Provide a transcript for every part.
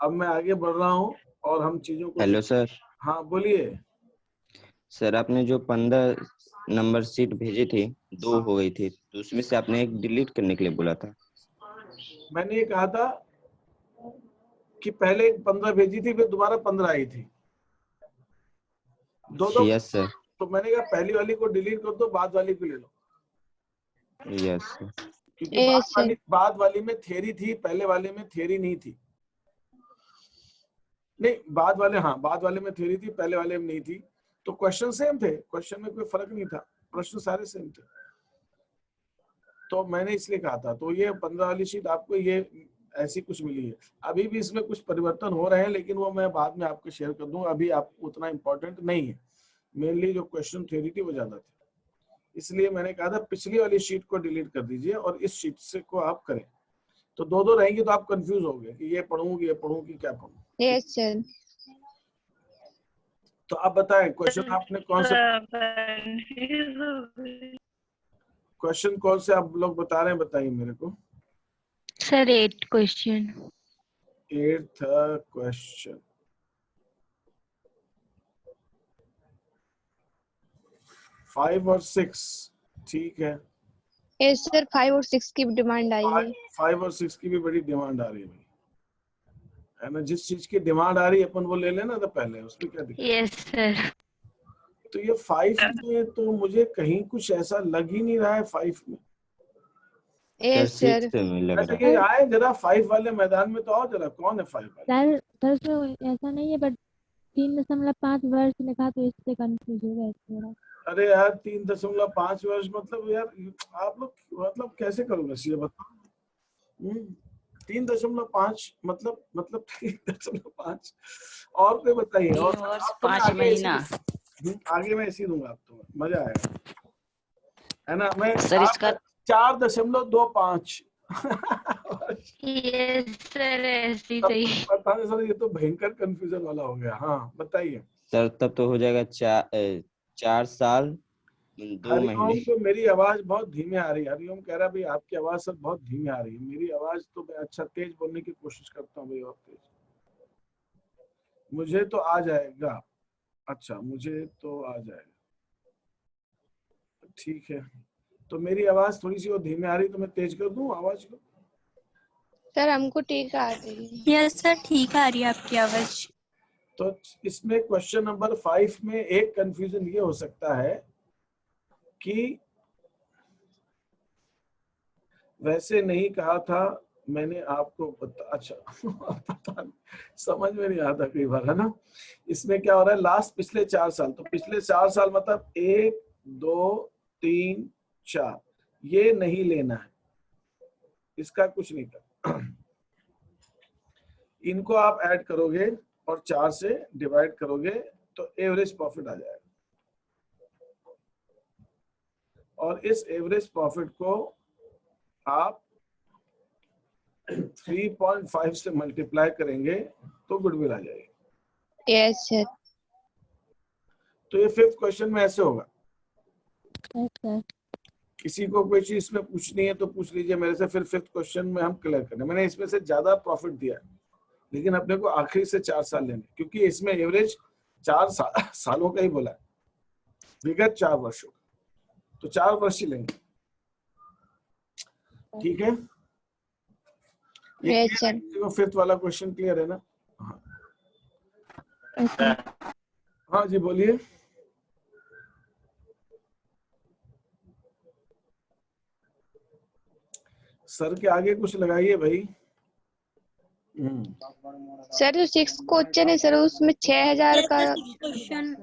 अब मैं आगे बढ़ रहा हूँ और हम चीजों को। Hello sir. हाँ बोलिए। सर आपने जो 15 नंबर सीट भेजी थी, 2 हो गई थी, तो उसमें से आपने एक डिलीट करने के लिए बोला था। मैंने ये कहा था कि पहले 15 भेजी थी, फिर दोबारा 15 आई थी, दो। Yes sir. तो मैंने कहा पहली वाली को डिलीट कर दो, बाद वाली को ले लो, यस सर। क्योंकि बाद वाली में थ्योरी थी, पहले वाले में थ्योरी नहीं थी। नहीं, बाद वाले में थ्योरी थी, पहले वाले में नहीं थी। तो क्वेश्चन सेम थे, क्वेश्चन में कोई फर्क नहीं था, प्रश्न सारे सेम थे। तो मैंने इसलिए कहा था। तो ये 15 वाली शीट आपको ये ऐसी कुछ मिली है। अभी भी इसमें कुछ परिवर्तन हो रहे हैं, लेकिन वो मैं बाद में आपको शेयर कर दूंगा, अभी आपको उतना इंपॉर्टेंट नहीं है। मेनली जो क्वेश्चन थ्योरी थी वो ज्यादा थी, इसलिए मैंने कहा था पिछली वाली शीट को डिलीट कर दीजिए और इस शीट से को आप करें। तो दो रहेंगी तो आप कंफ्यूज हो गए कि ये पढ़ूं कि क्या पढ़ूं। Yes sir. तो आप बताएं क्वेश्चन आपने कौन से आप लोग बता रहे हैं, बताइए मेरे को। Sir 8 question. 8th question. 5 और 6 ठीक है। यस सर, 5 और 6 की डिमांड आई है। 5 और 6 की भी बड़ी डिमांड आ रही है भाई, है ना। जिस चीज की डिमांड आ रही है अपन वो ले लेना तो पहले, उसमें क्या दिक्कत। Yes sir. तो ये 5 में तो मुझे कहीं कुछ ऐसा लग ही नहीं रहा है 5 में। Yes sir. लग अच्छा रहा ये है। आए जरा 5 वाले मैदान में तो आओ जरा, कौन है 5 वाले। सर ऐसा नहीं है, बट 3.5 वर्ष लिखा तो इससे कंफ्यूज हो गए थोड़ा। अरे यार 3.5 वर्ष मतलब यार आप लोग मतलब कैसे करोगे ये बताओ। 3.5 मतलब 3.5 और कोई बताइए। और 5 महीना। आगे मैं इसी दूंगा आपको, मजा आएगा, है ना। मैं सर इसका 4.25 यस सर, ऐसी सही। पता नहीं सर, ये तो भयंकर कंफ्यूजन वाला हो गया। हाँ बताइए। सर तब तो हो जाएगा 4 साल 2 हरिओम महीने। को मेरी आवाज बहुत धीमे आ रही है। हरिओम कह रहा है भाई आपकी आवाज सर बहुत धीमे आ रही है। मेरी आवाज तो मैं अच्छा तेज बोलने की कोशिश करता हूँ भाई, और तेज मुझे तो आ जाएगा। अच्छा मुझे तो आ जाएगा, ठीक है। तो मेरी आवाज थोड़ी सी वो धीमे आ रही, तो मैं तेज कर दूं आवाज को। सर हमको ठीक आ रही है। यस सर, ठीक आ रही है आपकी आवाज। तो इसमें क्वेश्चन नंबर 5 में एक कंफ्यूजन ये हो सकता है कि वैसे नहीं कहा था मैंने आपको अच्छा पता नहीं, समझ में नहीं आता कई बार, है ना। इसमें क्या हो रहा है, लास्ट पिछले 4 साल, तो पिछले 4 साल मतलब 1 2 3 4 ये नहीं लेना है, इसका कुछ नहीं करना। इनको आप ऐड करोगे और 4 से डिवाइड करोगे तो एवरेज प्रॉफिट आ जाएगा, और इस एवरेज प्रॉफिट को आप 3.5 से मल्टीप्लाई करेंगे तो गुडविल आ जाएगी। Yes sir. तो ये 5th क्वेश्चन में ऐसे होगा। सर किसी को कोई चीज में पूछनी है तो पूछ लीजिए मेरे से, फिर 5th क्वेश्चन में हम क्लियर करें। मैंने इसमें से ज्यादा प्रॉफिट दिया है, लेकिन अपने को आखिरी से 4 साल लेने, क्योंकि इसमें एवरेज 4 सालों का ही बोला है, विगत 4 वर्षों का, तो 4 वर्ष ही लेंगे, ठीक है। Yes sir. 5th वाला क्वेश्चन क्लियर है ना। हाँ जी बोलिए। सर के आगे कुछ लगाइए भाई। सर जो 6 क्वेश्चन है सर, उसमें 6,000 का क्वेश्चन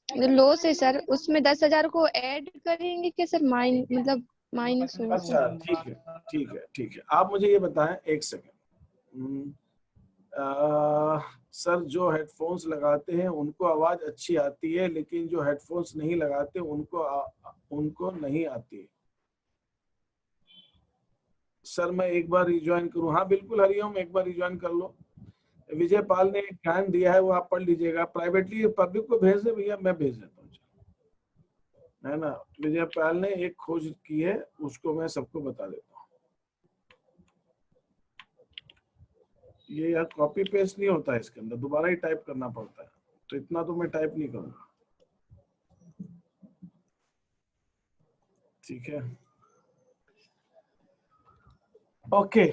जो लॉस है सर, उसमें 10,000 को ऐड करेंगे क्या सर? मतलब माइनस होगा अच्छा सर? ठीक है ठीक है ठीक है। आप मुझे ये बताएं, एक सेकेंड। सर जो हेडफोन्स लगाते हैं उनको आवाज अच्छी आती है, लेकिन जो हेडफोन्स नहीं लगाते उनको नहीं आती। सर मैं एक बार रिज्वाइन करूं? हाँ बिल्कुल हरिओम, एक बार रिज्वाइन कर लो। विजय पाल ने एक ज्ञान दिया है, वो आप पढ़ लीजिएगा। प्राइवेटली पब्लिक को भेज दे भैया, मैं भेज देता हूँ, है ना। विजय पाल ने एक खोज की है, उसको मैं सबको बता देता हूँ। ये यार कॉपी पेस्ट नहीं होता है इसके अंदर, दोबारा ही टाइप करना पड़ता है, तो इतना तो मैं टाइप नहीं करूंगा। ठीक है, ओके।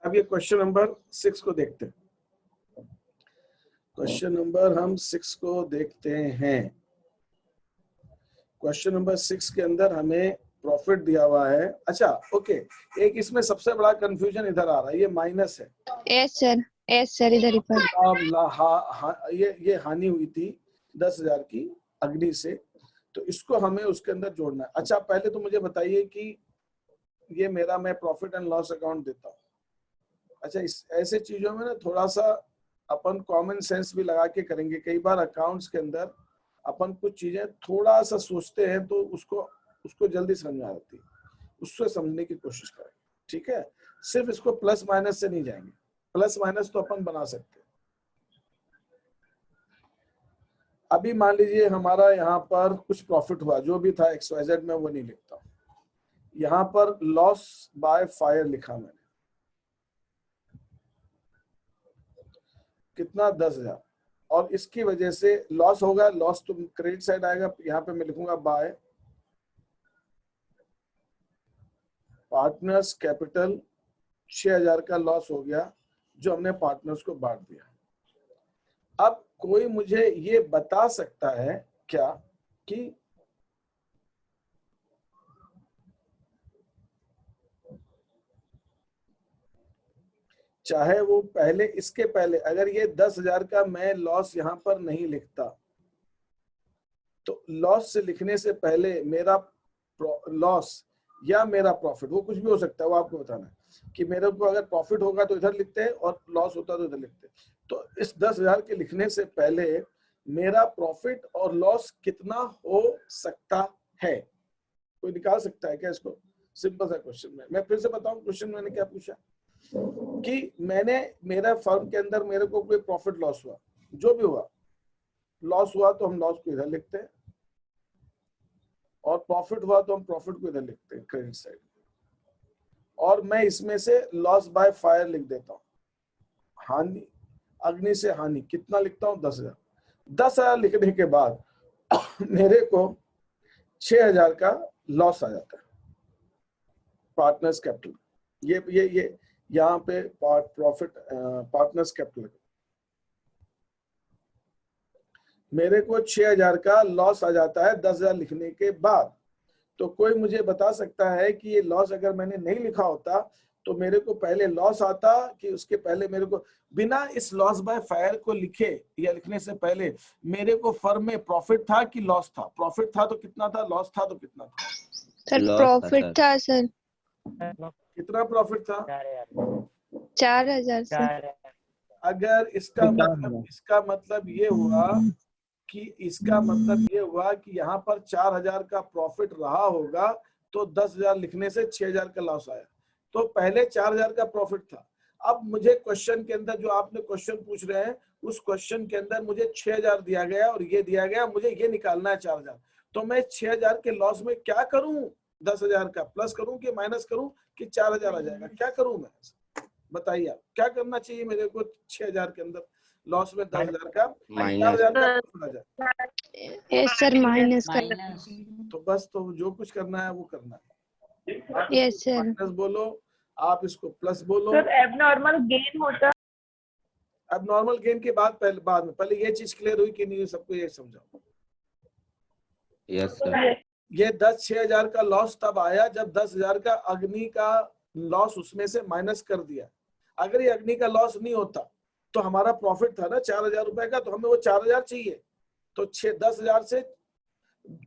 अब ये क्वेश्चन नंबर 6 को देखते हैं। क्वेश्चन नंबर हम 6 को देखते हैं। क्वेश्चन नंबर 6 के अंदर हमें प्रॉफिट दिया हुआ है। अच्छा ओके, एक इसमें सबसे बड़ा कंफ्यूजन इधर आ रहा है, ये माइनस है। यस सर इधर ही पर। अब ये हानि हुई थी 10,000 की अग्नि से, तो इसको हमें उसके अंदर जोड़ना है। अच्छा पहले तो मुझे बताइए कि ये मेरा, मैं प्रॉफिट एंड लॉस अकाउंट देता हूँ। अच्छा इस ऐसे चीजों में ना थोड़ा सा अपन कॉमन सेंस भी लगा के करेंगे। कई बार अकाउंट्स के अंदर अपन कुछ चीजें थोड़ा सा सोचते हैं तो उसको जल्दी समझ में आती है, उससे समझने की कोशिश करें। ठीक है, सिर्फ इसको प्लस माइनस से नहीं जाएंगे, प्लस माइनस तो अपन बना सकते हैं। अभी मान लीजिए हमारा यहाँ पर कुछ प्रॉफिट हुआ, जो भी था XYZ में, वो नहीं लिखता, यहाँ पर लॉस बाय फायर लिखा मैंने, कितना 10,000, और इसकी वजह से लॉस होगा। लॉस तो क्रेडिट साइड आएगा, यहाँ पे मैं लिखूंगा बाय पार्टनर्स कैपिटल, 6,000 का लॉस हो गया जो हमने पार्टनर्स को बांट दिया। अब कोई मुझे ये बता सकता है क्या कि चाहे वो पहले, इसके पहले अगर ये 10,000 का मैं लॉस यहां पर नहीं लिखता, तो लॉस से लिखने से पहले मेरा लॉस या मेरा प्रॉफिट, वो कुछ भी हो सकता है, वो आपको बताना है कि मेरे को अगर प्रॉफिट होगा तो इधर लिखते हैं और लॉस होता तो इधर लिखते हैं। तो इस 10,000 के लिखने से पहले मेरा प्रॉफिट और लॉस कितना हो सकता है, कोई निकाल सकता है क्या इसको? सिंपल सा क्वेश्चन है। मैं फिर से बताऊं क्वेश्चन मैंने क्या पूछा कि मैंने, मेरा फर्म के अंदर मेरे को कोई प्रॉफिट लॉस हुआ, जो भी हुआ, लॉस हुआ तो हम लॉस को इधर लिखते हैं, और प्रॉफिट हुआ तो हम प्रॉफिट को इधर लिखते हैं क्रेडिट साइड, और मैं इसमें से लॉस बाय फायर लिख देता हूँ, हानि, अग्नि से हानि, कितना लिखता हूँ 10,000। 10,000 लिखने के बाद मेरे को 6,000 का लॉस आ जाता है पार्टनर्स कैपिटल। ये यहाँ पे प्रॉफिट पार्टनर्स कैपिटल, मेरे को 6,000 का लॉस आ जाता है 10,000 लिखने के बाद। तो कोई मुझे बता सकता है कि ये लॉस अगर मैंने नहीं लिखा होता तो मेरे को पहले लॉस आता कि उसके पहले मेरे को, बिना इस लॉस बाय फायर को लिखे या लिखने से पहले मेरे को फर्म में प्रॉफिट था कि लॉस था? प्रॉफिट था तो कितना था, लॉस था तो कितना था? सर लॉस था प्रॉफिट सर। था सर। कितना प्रॉफिट था? 4,000 सर। अगर इसका मतलब ये हुआ कि यहाँ पर 4,000 का प्रॉफिट रहा होगा तो 10,000 लिखने से 6,000 का लॉस आया, तो पहले 4,000 का प्रॉफिट था। अब मुझे क्वेश्चन के अंदर जो आपने क्वेश्चन पूछ रहे हैं, उस क्वेश्चन के अंदर मुझे 6,000 दिया गया और ये दिया गया, मुझे ये निकालना है 4,000। तो मैं 6,000 के लॉस में क्या करूं? 10,000 का प्लस करूं कि माइनस करूं कि 4,000 आ जाएगा? क्या करूं मैं, बताइए आप क्या करना चाहिए मेरे को? 6,000 के अंदर लॉस में 10,000 का, 4,000 का प्रॉफिट आ जाए। यस सर माइनस का। तो बस, तो जो कुछ करना है वो करना है। Yes sir. माइनस बोलो, आप इसको प्लस बोलो। सर एबनॉर्मल गेन होता, अब नॉर्मल गेन के बाद बाद में पहले ये चीज क्लियर हुई कि नहीं, सबको ये समझाओ। Yes sir. ये 6,000 का लॉस तब आया जब 10,000 का अग्नि का लॉस उसमें से माइनस कर दिया। अगर ये अग्नि का लॉस नहीं होता तो हमारा प्रॉफिट था ना 4,000 रुपए का, तो हमें वो 4,000 चाहिए। तो 10,000 से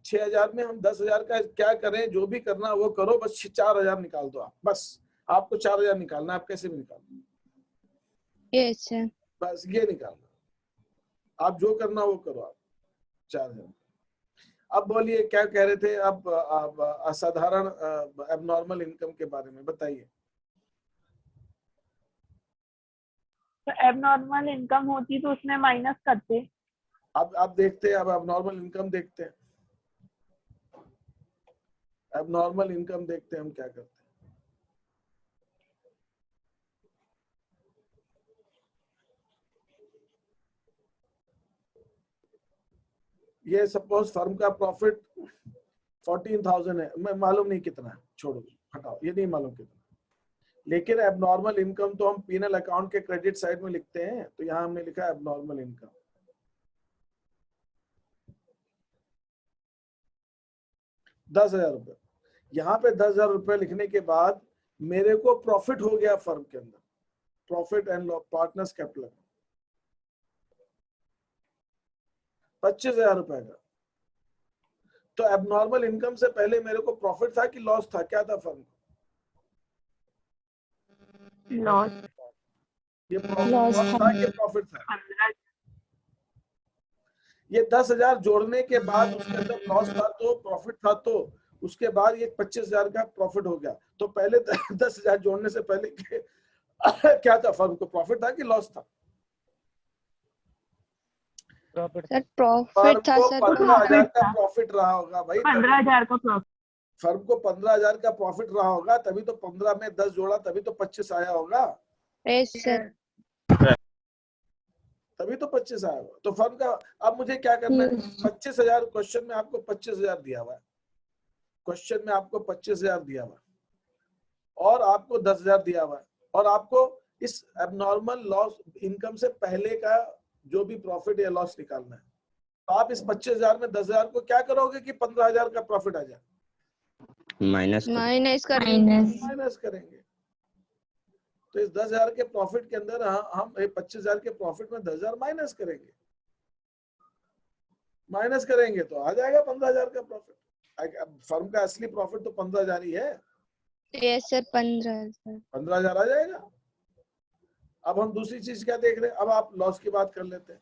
6,000 में हम 10,000 का क्या करें, जो भी करना वो करो, बस 4,000 निकाल दो आप, बस आपको 4,000 निकालना, आप कैसे भी निकाल दो, यस सर। बस ये निकालना, आप जो करना वो करो आप, 4,000। अब बोलिए क्या कह रहे थे? अब असाधारण एबनॉर्मल इनकम के बारे में बताइए। तो एबनॉर्मल इनकम होती तो उसमें माइनस करते। अब देखते हैं, अब एबनॉर्मल इनकम देखते हैं, एबनॉर्मल इनकम देखते हैं हम क्या करते हैं। ये सपोज फर्म का प्रॉफिट 14,000 है, मैं मालूम नहीं कितना है, छोड़ो हटाओ, ये नहीं मालूम कितना। लेकिन एबनॉर्मल इनकम तो हम पीएनएल अकाउंट के क्रेडिट साइड में लिखते हैं, तो यहाँ हमने लिखा है एबनॉर्मल इनकम। ₹10,000। यहाँ पे ₹10,000 लिखने के बाद मेरे को प्रॉफिट हो गया फर्म के अंदर, profit and loss partners capital ₹25,000 का। तो एबनॉर्मल इनकम से पहले मेरे को प्रॉफिट था कि लॉस था, क्या था फर्म? लॉस। ये प्रॉफिट था कि प्रॉफिट था? ये 10,000 जोड़ने के बाद उसके अंदर लॉस था तो प्रॉफिट था, तो उसके बाद ये 25,000 का प्रॉफिट हो गया। तो पहले 10,000 जोड़ने से पहले क्या था फर्म को, प्रॉफिट था कि लॉस था? सर प्रॉफिट था सर। 15,000 का प्रॉफिट रहा होगा भाई, 15,000 का प्रॉफिट। फर्म को 15,000 का प्रॉफिट रहा होगा, तभी तो 15 में 10 जोड़ा, तभी तो 25 आया होगा। Yes sir. तभी तो 25 आया होगा। तो फर्म का अब मुझे क्या करना है? 25,000 क्वेश्चन में आपको 25,000 दिया हुआ है, क्वेश्चन में आपको 25,000 दिया हुआ है, और आपको 10,000 दिया हुआ है, और आपको इस एबनॉर्मल लॉस इनकम से पहले का जो भी प्रॉफिट या लॉस निकालना है। तो आप इस 25,000 में 10,000 को क्या करोगे कि 15,000 का प्रॉफिट आ जाए? माइनस करेंगे। तो इस 10,000 के प्रॉफिट के अंदर हम 25,000 के प्रॉफिट में 10,000 माइनस करेंगे, तो आ जाएगा 15,000 का प्रॉफिट। फर्म का असली प्रॉफिट तो 15,000 ही है। यस सर, 15,000 आ जाएगा। अब हम दूसरी चीज क्या देख रहे हैं? अब आप लॉस की बात कर लेते हैं,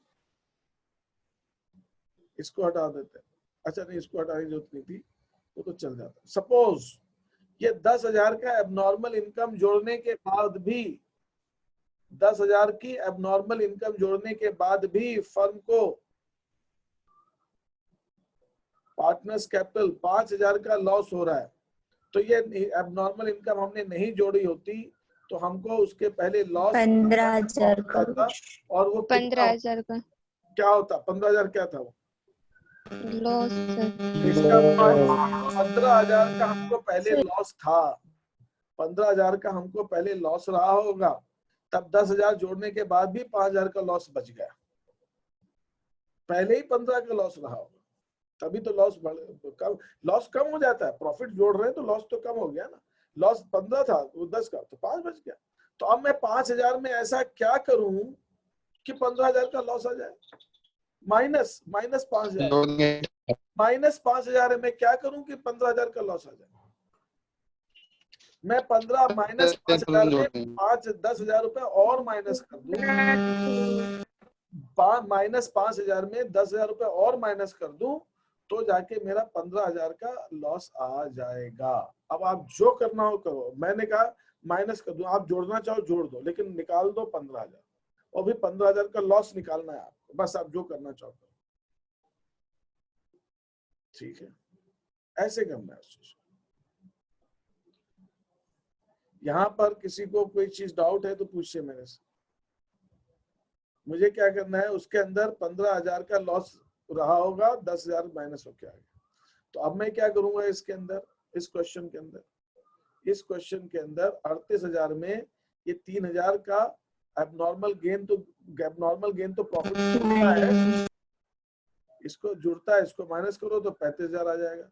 इसको हटा देते हैं। अच्छा नहीं, इसको हटाने की जरूरत नहीं थी, वो तो चल जाता। सपोज ये 10,000 का एबनॉर्मल इनकम जोड़ने के बाद भी, 10,000 की एबनॉर्मल इनकम जोड़ने के बाद भी फर्म को पार्टनर्स कैपिटल 5,000 का लॉस हो रहा है, तो ये एबनॉर्मल इनकम हमने नहीं जोड़ी होती तो हमको उसके पहले लॉस 15,000 का, और वो 15,000 का क्या होता? 15,000 क्या था वो? Loss sir. इसका 15,000 का हमको पहले लॉस था, 15,000 का हमको पहले लॉस रहा होगा, तब 10,000 जोड़ने के बाद भी 5,000 का लॉस बच गया। पहले ही 15 का लॉस रहा होगा, तभी तो लॉस कम हो जाता है। प्रॉफिट जोड़ रहे हैं तो लॉस तो कम हो गया ना। लॉस 15 था, वो 10 का, तो 5 बच गया। तो अब मैं 5,000 में ऐसा क्या करूं कि 15,000 का लॉस आ जाए? माइनस 5,000 में क्या करूं कि 15,000 का लॉस आ जाए? मैं 15 माइनस 5,000 में 10,000 और माइनस कर दूं, माइनस 5,000 में 10,000 और माइनस कर दूं, तो जाके मेरा 15,000 का लॉस आ जाएगा। अब आप जो करना हो करो, मैंने कहा माइनस कर दो, आप जोड़ना चाहो जोड़ दो, लेकिन निकाल दो 15,000, और भी 15,000 का लॉस निकालना है आपको, बस आप जो करना चाहो करो। ठीक है, ऐसे करना है। यहाँ पर किसी को कोई चीज डाउट है तो पूछिए मेरे से। मुझे क्या करना है, उसके अंदर 15,000 का लॉस रहा होगा, 10,000 माइनस होके आएगा। तो अब मैं क्या करूंगा इसके अंदर, इस क्वेश्चन के अंदर 38,000 में ये 3,000 का एबनॉर्मल गेन तो प्रॉफिट है, इसको जुड़ता है, इसको माइनस करो तो 35,000 आ जाएगा।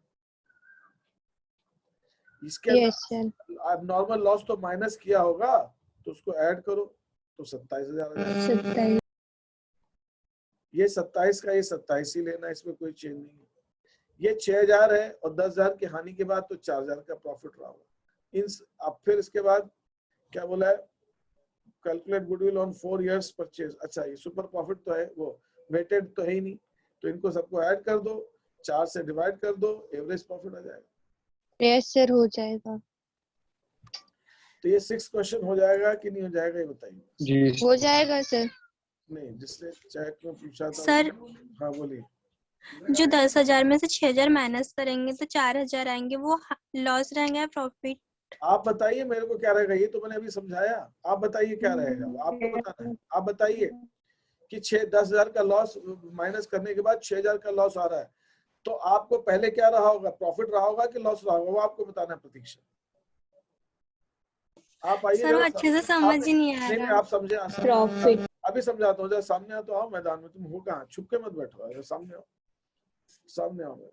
इसके अंदर एबनॉर्मल लॉस तो माइनस किया होगा, तो उसको ऐड करो तो 27,000 आ जाएगा। ये 27 का ये 27 ही लेना, इसमें कोई चेंज नहीं है। ये 6,000 है और 10,000 की हानि के बाद तो 4,000 का प्रॉफिट रहा होगा। अब फिर इसके बाद क्या बोला है, calculate goodwill on 4 years purchase. अच्छा, ये सुपर प्रॉफिट तो है, वो वेटेड तो है ही नहीं, तो इनको सबको ऐड कर दो, 4 से डिवाइड कर दो, एवरेज प्रॉफिट आ जाएगा। यस सर, हो जाएगा। तो ये 6 क्वेश्चन हो जाएगा कि नहीं हो जाएगा, ये बताइए जी। हो जाएगा सर। नहीं, जिसने चैट में पूछा था सर, हाँ बोलिए। जो 10,000 में से 6,000 माइनस करेंगे तो 4,000 आएंगे, वो लॉस रहेंगे प्रॉफिट? आप बताइए मेरे को क्या रहेगा, ये तो मैंने अभी समझाया। आप बताइए क्या रहेगा, आपको बताना है। आप बताइए कि 10,000 का लॉस माइनस करने के बाद 6,000 का लॉस आ रहा है, तो आपको पहले क्या रहा होगा, प्रॉफिट रहा होगा कि लॉस रहा होगा, वो आपको बताना है प्रतीक्षा। आप आइए सर वो अच्छे से समझ ही नहीं आ रहा। आप समझे, प्रॉफिट अभी समझाता हूँ। जरा सामने आओ तो आओ मैदान में, तुम हो कहाँ, छुप के मत बैठो, सामने आओ, सामने आओ।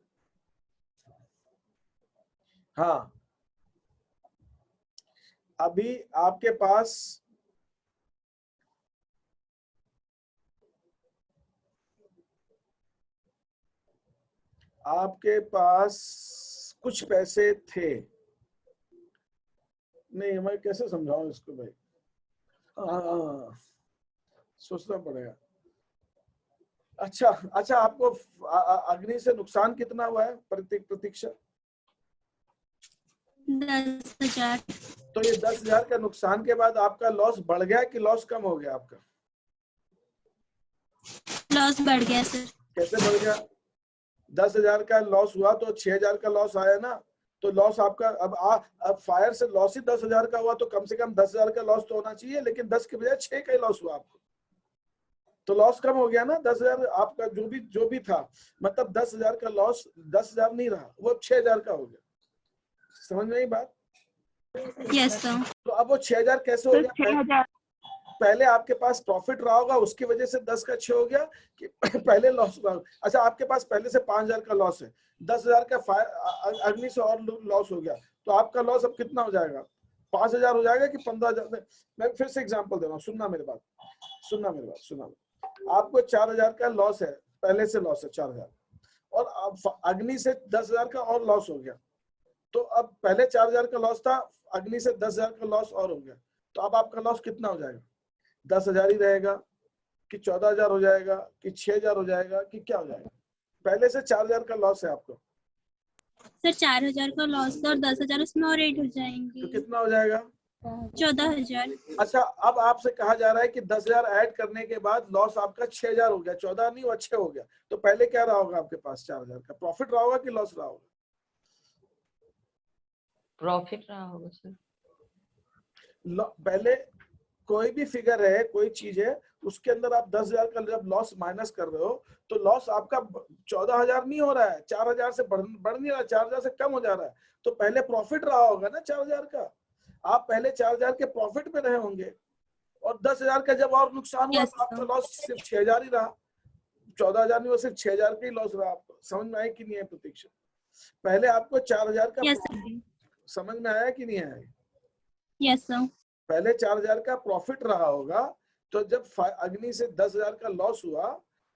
हाँ, अभी आपके पास कुछ पैसे थे, नहीं मैं कैसे समझाऊं इसको भाई, हाँ सोचना पड़ेगा। अच्छा अच्छा, आपको अग्नि से नुकसान कितना हुआ है प्रतीक्षा? 10,000। तो ये 10,000 का नुकसान के बाद आपका लॉस बढ़ गया कि लॉस कम हो गया आपका? लॉस बढ़ गया सर। कैसे बढ़ गया? 10,000 का लॉस हुआ तो 6,000 का लॉस आया ना, तो लॉस आपका अब फायर से लॉस ही 10,000 का हुआ, तो कम से कम 10,000 का लॉस तो होना चाहिए, लेकिन 10 के बजाय 6 का ही लॉस हुआ आपको, तो लॉस कम हो गया ना। 10,000 आपका जो भी था, मतलब 10,000 का लॉस 10,000 नहीं रहा, वो 6,000 का हो गया। समझ में आई बात? Yes sir. तो अब वो 6,000 कैसे हो गया? 6,000 पहले आपके पास प्रॉफिट रहा होगा, उसकी वजह से 10 का 6 हो गया कि पहले लॉस हुआ। अच्छा, आपके पास पहले से 5,000 का लॉस है, 10,000 का अग्नि से और लॉस हो गया, तो आपका लॉस अब कितना हो जाएगा? 5,000 हो जाएगा कि 15,000? मैं फिर से एग्जांपल दे रहा हूँ, सुनना मेरी बात, सुनना। आपको 4,000 का लॉस है, पहले से लॉस है 4,000, और अब अग्नि से 10,000 का और लॉस हो गया, तो अब पहले 4,000 का लॉस था, अग्नि से 10,000 का लॉस और हो गया, तो अब आपका लॉस कितना हो जाएगा? 10,000 ही रहेगा कि 14,000 हो जाएगा कि 6,000 हो जाएगा कि क्या हो जाएगा? पहले से 4,000 का लॉस है आपको सर, 4,000 का लॉस और 10,000 उसमें और ऐड हो जाएंगे, तो कितना हो जाएगा? 14,000। अच्छा, अब आपसे कहा जा रहा है कि 10,000 ऐड करने के बाद लॉस आपका 6,000 हो गया, 14 नहीं हुआ, 6 हो गया, तो पहले क्या रहा होगा आपके पास? 4,000 का प्रॉफिट रहा होगा कि लॉस रहा होगा? प्रॉफिट रहा होगा सर। पहले कोई भी फिगर है, कोई चीज है, उसके अंदर आप 10,000 का जब लॉस माइनस कर रहे हो, तो लॉस आपका 14,000 नहीं हो रहा है, 4,000 से बढ़ नहीं रहा, 4,000 से कम हो जा रहा है, तो पहले प्रॉफिट रहा होगा ना 4,000 का। आप पहले 4,000 के प्रॉफिट में रहे होंगे, और 10,000 का जब और नुकसान हुआ, तो आपका लॉस सिर्फ 6,000 ही रहा, 14,000 नहीं, वो सिर्फ 6,000 का ही लॉस रहा। आपको समझ में आया कि नहीं है प्रतीक्षा? पहले आपको 4,000 का समझ में आया कि नहीं आया? Yes sir. पहले 4,000 का प्रॉफिट रहा होगा, तो जब अग्नि से 10,000 का लॉस हुआ,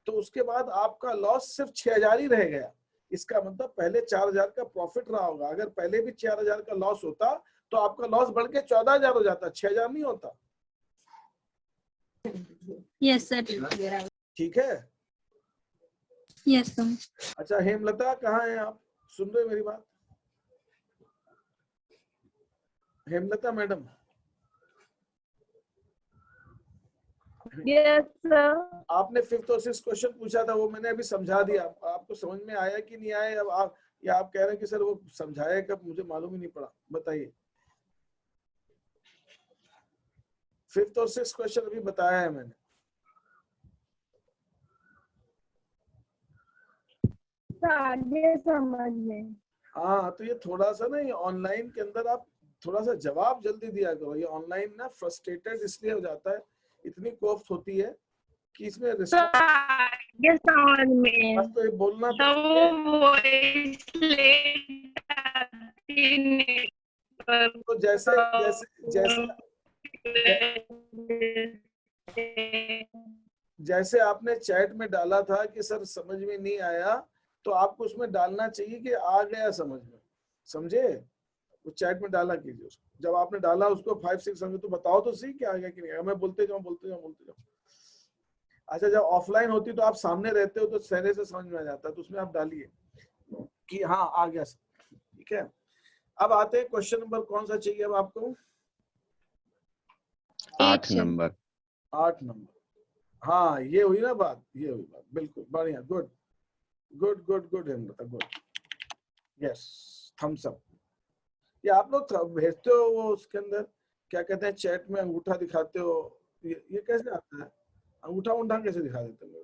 तो उसके बाद आपका लॉस सिर्फ 6,000 ही रह गया। इसका मतलब पहले 4,000 का प्रॉफिट रहा होगा, अगर पहले भी 4,000 का लॉस होता तो आपका लॉस बढ़ के 14,000 हो जाता, 6,000 नहीं होता। Yes sir. ठीक है? Yes sir. अच्छा, हेमलता कहाँ है आप? सुन रहे मेरी बात? हेमलता मैडम? Yes sir. आपने 5th और 6th क्वेश्चन पूछा था, वो मैंने अभी समझा दिया, आपको समझ में आया कि नहीं आया? अब आप या आप कह रहे हैं कि सर वो समझाया कब, मुझे मालूम ही नहीं पड़ा, बताइए। 5th और 6th क्वेश्चन अभी बताया है मैंने। आगे समझ में। हाँ, तो ये थोड़ा सा ना, ये ऑनलाइन के अंदर आप थोड़ा सा जवाब जल्दी दिया करो। ये ऑनलाइन ना फ्रस्ट्रेटेड इसलिए हो जाता है, इतनी कोफ्त होती है कि इसमें आगे समझ में बस तो ये बोलना तो वो तो जैसे जैसे जैसे जैसे आपने चैट में डाला था कि सर समझ में नहीं आया, तो आपको उसमें डालना चाहिए कि आ गया समझ में, समझे? वो चैट में डाला कीजिए उसको। जब आपने डाला उसको 5 6 समझे, तो बताओ तो सही कि आ गया कि नहीं आया। मैं बोलते जाऊं। अच्छा, जब ऑफलाइन होती तो आप सामने रहते हो तो सहरे से समझ में आ जाता है, तो उसमें आप डालिए कि हाँ आ गया सर। ठीक है, अब आते हैं क्वेश्चन नंबर कौन सा चाहिए अब आपको? 8 नंबर। 8 नंबर। हाँ, ये हुई ना बात, ये हुई बात, बिल्कुल बढ़िया, good good good good Hemlata, good, yes, thumbs up. ये आप लोग भेजते हो वो उसके अंदर क्या कहते हैं, चैट में अंगूठा दिखाते हो, ये कैसे आता है? अंगूठा उठा कैसे दिखा देते हैं?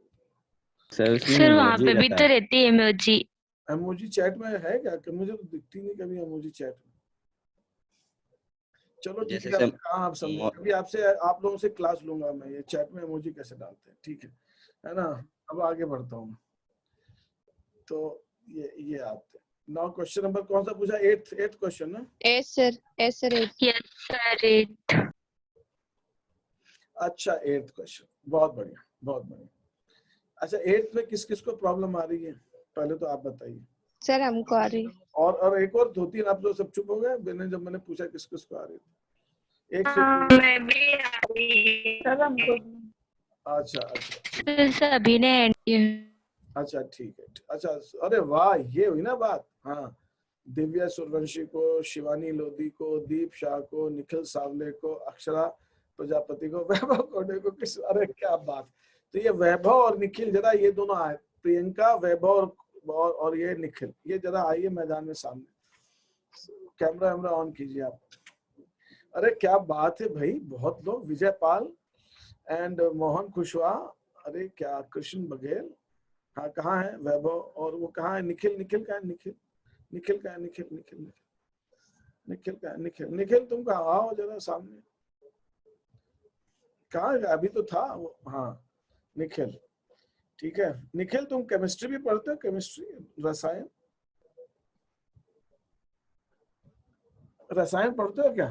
सर उसमें सर वहाँ emoji पे भी रहता तो है। रहती है इमोजी। इमोजी चैट में है क्या? कि मुझे तो दिखती नहीं कभी इमोजी चैट में। चलो ठीक जैसे है, सर कहाँ आप समझे, मो- कभी आपसे आप लोगों से क्लास लूंगा मैं, ये चैट में इमोजी कैसे डालते हैं, ठीक है ना। अब आगे बढ़ता हूँ। तो ये आते हैं। नाउ क्वेश्चन नंबर कौन सा पूछा? 8th क्वेश्चन ना? Eight sir, eight sir, eight. Yes sir 8। अच्छा 8th क्वेश्चन, बहुत बढ़िया बहुत बढ़िया। अच्छा 8th में किस किस को प्रॉब्लम आ रही है पहले तो आप बताइए। सर हमको आ रही। और एक और 2-3 आप लोग सब चुप हो गए जब मैंने पूछा किस किस को आ रही थी। एक से मैं भी आ रही। सर हमको अच्छा सभी ने end किया। अच्छा ठीक है। अच्छा अरे वाह, ये हुई ना बात। हाँ, दिव्या सूर्यवंशी को, शिवानी लोधी को, दीप शाह को, निखिल सावले को, अक्षरा प्रजापति को, वैभव कोडे को, किस, अरे क्या बात। तो ये वैभव और निखिल जरा ये दोनों आए, प्रियंका, वैभव और ये निखिल, ये जरा आइए मैदान में सामने, कैमरा वैमरा ऑन कीजिए आप। अरे क्या बात है भाई, बहुत लोग, विजय पाल एंड मोहन कुशवाहा, अरे क्या, कृष्ण बघेल, हाँ कहाँ है वैभव, और वो कहाँ है निखिल, निखिल का है निखिल, निखिल का है निखिल, निखिल निखिल निखिल का है निखिल, निखिल तुम कहाँ आओ जरा सामने, कहाँ है? अभी तो था वो, हाँ निखिल, ठीक है। निखिल तुम केमिस्ट्री भी पढ़ते हो? केमिस्ट्री, रसायन, रसायन पढ़ते हो क्या?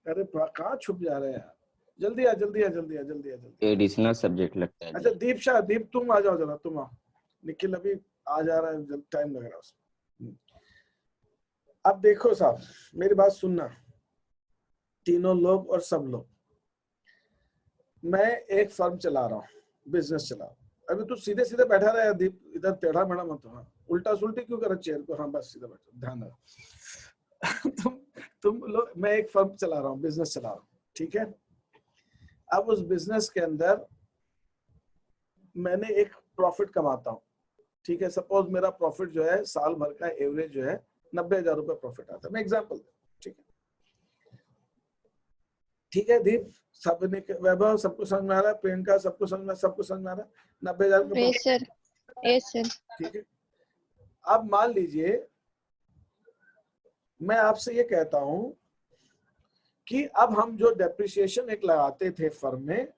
अरे कहाँ छुप जा रहे हैं यार, जल्दी आ जल्दी आ जल्दी आ जल्दी आ जल्दी। एडिशनल सब्जेक्ट लगता है। अच्छा दीप शाह, दीप तुम आ जाओ जरा, तुम आओ, निखिल अभी आ जा रहा है, टाइम लग रहा है उसमें। अब देखो साहब, मेरी बात सुनना, तीनों लोग और सब लोग, मैं एक फर्म चला रहा हूँ, बिजनेस चला रहा हूँ। अभी तू सीधे सीधे बैठा रहा है दीप, इधर टेढ़ा मेढ़ा मत हो, हाँ उल्टा सुल्टी क्यों कर चेयर को, हाँ बस सीधा बैठो, ध्यान रखो। तुम लोग, मैं एक फर्म चला रहा हूँ, बिजनेस चला रहा हूँ, ठीक है। अब उस बिजनेस के अंदर मैंने एक प्रॉफिट कमाता हूँ, ठीक है। सपोज मेरा प्रॉफिट जो है साल भर का एवरेज जो है 90,000 रुपए प्रॉफिट आता है, मैं एग्जांपल, ठीक है। ठीक है दीप, सबने, वैभव सबको समझ में आ रहा है, प्रियंका सबको समझ में, सबको समझ में आ रहा है 90,000 का यस सर, यस सर। ठीक है। अब मान लीजिए मैं आपसे ये कहता हूं कि अब हम जो डेप्रिसिएशन एक लगाते थे फर्म में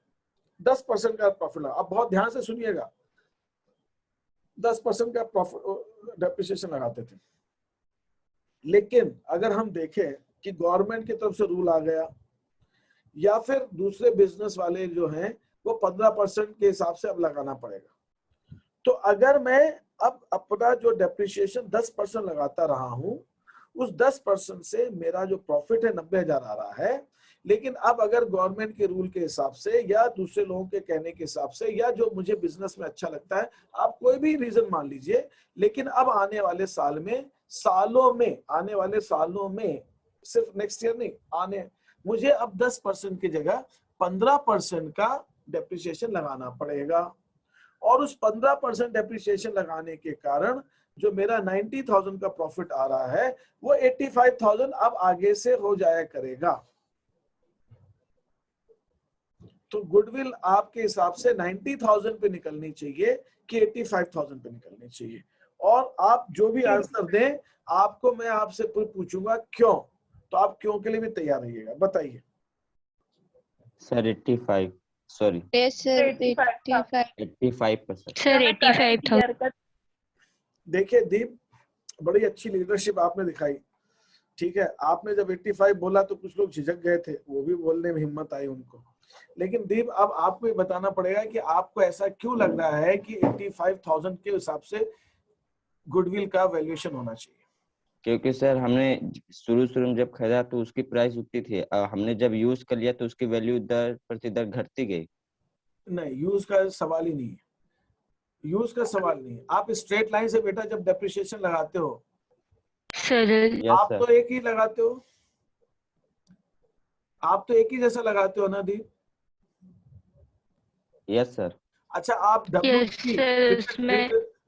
10% का प्रॉफिट लगा, अब बहुत ध्यान से सुनिएगा, 10% का प्रॉफिट डेप्रिसिएशन लगाते थे। लेकिन अगर हम देखें कि गवर्नमेंट की तरफ से रूल आ गया या फिर दूसरे बिजनेस वाले जो हैं वो 15% के हिसाब से अब लगाना पड़ेगा, तो अगर मैं अब अपना जो डेप्रिसिएशन 10% लगाता रहा हूं, उस 10% से मेरा जो प्रॉफिट है 90,000 आ रहा है। लेकिन अब अगर गवर्नमेंट के रूल के हिसाब से या दूसरे लोगों के कहने के हिसाब से या जो मुझे बिजनेस में अच्छा लगता है, आप कोई भी रीजन मान लीजिए, लेकिन अब आने वाले साल में, सालों में, आने वाले सालों में, सिर्फ नेक्स्ट ईयर नहीं, आने, मुझे अब 10% की जगह 15% का डेप्रिसिएशन लगाना पड़ेगा। और उस 15% डेप्रिसिएशन लगाने के कारण जो मेरा 90,000 का प्रॉफिट आ रहा है वो 85,000 अब आगे से हो जाया करेगा। तो गुडविल आपके हिसाब से 90,000 पे निकलनी चाहिए कि 85,000 पे निकलनी चाहिए। और आप जो भी आंसर दें, आपको मैं आपसे पूछूंगा क्यों, तो आप क्यों के लिए भी तैयार रहिएगा, बताइए। Sir 85, sorry yes sir, 85 85%। Sir 85,000। का देखिए दीप, बड़ी अच्छी लीडरशिप आपने दिखाई, ठीक है। आपने जब 85 बोला तो कुछ लोग झिझक गए थे, वो भी बोलने में हिम्मत आई उनको। लेकिन दीप अब आपको ये बताना पड़ेगा कि आपको ऐसा क्यों लग रहा है कि 85,000 के हिसाब से गुडविल का वैल्यूएशन होना चाहिए। क्योंकि सर हमने शुरू में जब खरीदा तो उसकी प्राइस उतनी थी, हमने जब यूज कर लिया तो उसकी वैल्यू दर प्रति दर घटती गई। नहीं, यूज का सवाल ही नहीं है, यूज का सवाल नहीं है। आप स्ट्रेट लाइन से बेटा जब डेप्रिसिएशन लगाते हो सर आप तो एक ही लगाते हो, आप तो एक ही जैसा लगाते हो ना दीप। Yes sir. अच्छा आप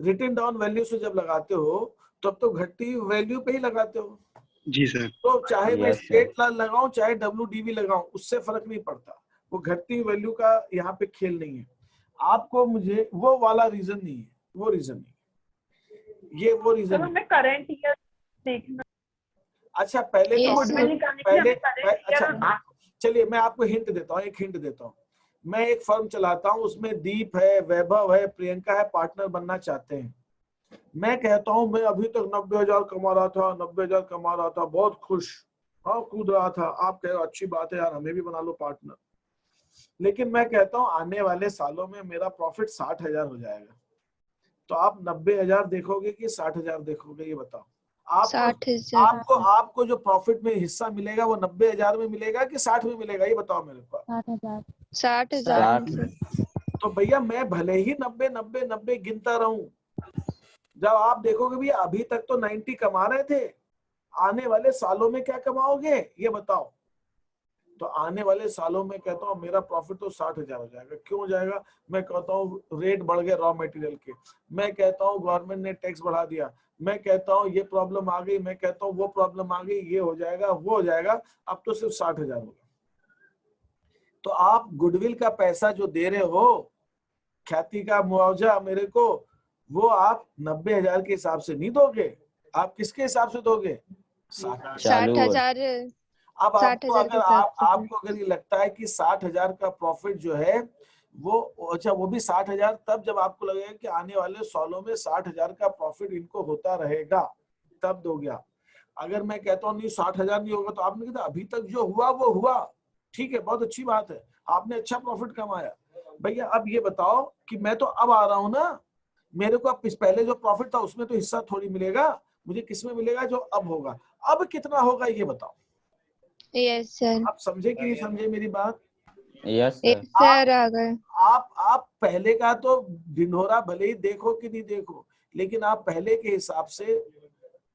रिटन डाउन वैल्यू से जब लगाते हो तब तो घटती वैल्यू पे ही लगाते हो। जी सर। तो चाहे मैं Yes, स्ट्रेट लाइन लगाऊं चाहे WDV लगाऊं, उससे फर्क नहीं पड़ता। वो घटती हुई वैल्यू का यहाँ पे खेल नहीं है। आपको मुझे वो वाला रीजन नहीं है, वो रीजन नहीं, ये वो रीजन तो है। हमें करंट ईयर देखना, अच्छा पहले तो Yes, गुडविल sir. निकालने के लिए हमें करंट अच्छा ईयर। चलिए मैं आपको हिंट देता हूँ, एक हिंट देता हूँ। मैं एक फर्म चलाता हूँ, उसमें दीप है, वैभव है, प्रियंका है, पार्टनर बनना चाहते हैं। मैं कहता हूँ मैं अभी तक 90,000 कमा रहा था, 90,000 कमा रहा था, बहुत खुश, हाँ कूद रहा था। आप कह रहे हो अच्छी बात है यार, हमें भी बना लो पार्टनर। लेकिन मैं कहता हूँ आने वाले सालों में मेरा प्रॉफिट 60,000 हो जाएगा। तो आप 90,000 देखोगे कि 60,000 देखोगे, ये बताओ। आपको 60,000। आपको जो प्रॉफिट में हिस्सा मिलेगा वो 90,000 में मिलेगा कि 60 में मिलेगा, ये बताओ मेरे को। 60,000। 60,000 में 60 sir. तो भैया मैं भले ही 90 90 90 गिनता रहूं, जब आप देखोगे भी अभी तक तो 90 कमा रहे थे, आने वाले सालों में क्या कमाओगे ये बताओ। तो आने वाले सालों में कहता हूँ मेरा प्रॉफिट तो 60,000 हो जाएगा। क्यों हो जाएगा? मैं कहता हूँ रेट बढ़ गए रॉ मटेरियल के, मैं कहता हूँ गवर्नमेंट ने टैक्स बढ़ा दिया, मैं कहता हूँ ये प्रॉब्लम आ गई, मैं कहता हूँ वो प्रॉब्लम आ गई, ये हो जाएगा वो हो जाएगा, अब तो सिर्फ 60,000 होगा। तो आप गुडविल का पैसा जो दे रहे हो, ख्याति का मुआवजा मेरे को, वो आप 90,000 के हिसाब से नहीं दोगे, आप किसके हिसाब से दोगे? 60,000। चालू है। 60,000। अब आपको 60,000 के अगर हिसाब से। आपको अगर ये लगता है कि 60,000 का प्रॉफिट जो है वो, अच्छा वो भी 60,000 तब जब आपको लगेगा कि आने वाले सालों में 60,000 का प्रॉफिट इनको होता रहेगा, तब दोगे आप। अगर मैं कहता हूँ नहीं 60,000 नहीं होगा, तो आपने कहा अभी तक जो हुआ वो हुआ, ठीक है बहुत अच्छी बात है, आपने अच्छा प्रॉफिट कमाया। भैया अब ये बताओ कि मैं तो अब आ रहा हूँ ना, मेरे को अब पहले जो प्रॉफिट था उसमें तो हिस्सा थोड़ी मिलेगा, मुझे किसमें मिलेगा? जो अब होगा। अब कितना होगा ये बताओ। Yes sir. आप समझे कि नहीं समझे मेरी बात? Yes Yes sir. sir आ गए। आप पहले का तो ढिंढोरा भले ही देखो कि नहीं देखो, लेकिन आप पहले के हिसाब से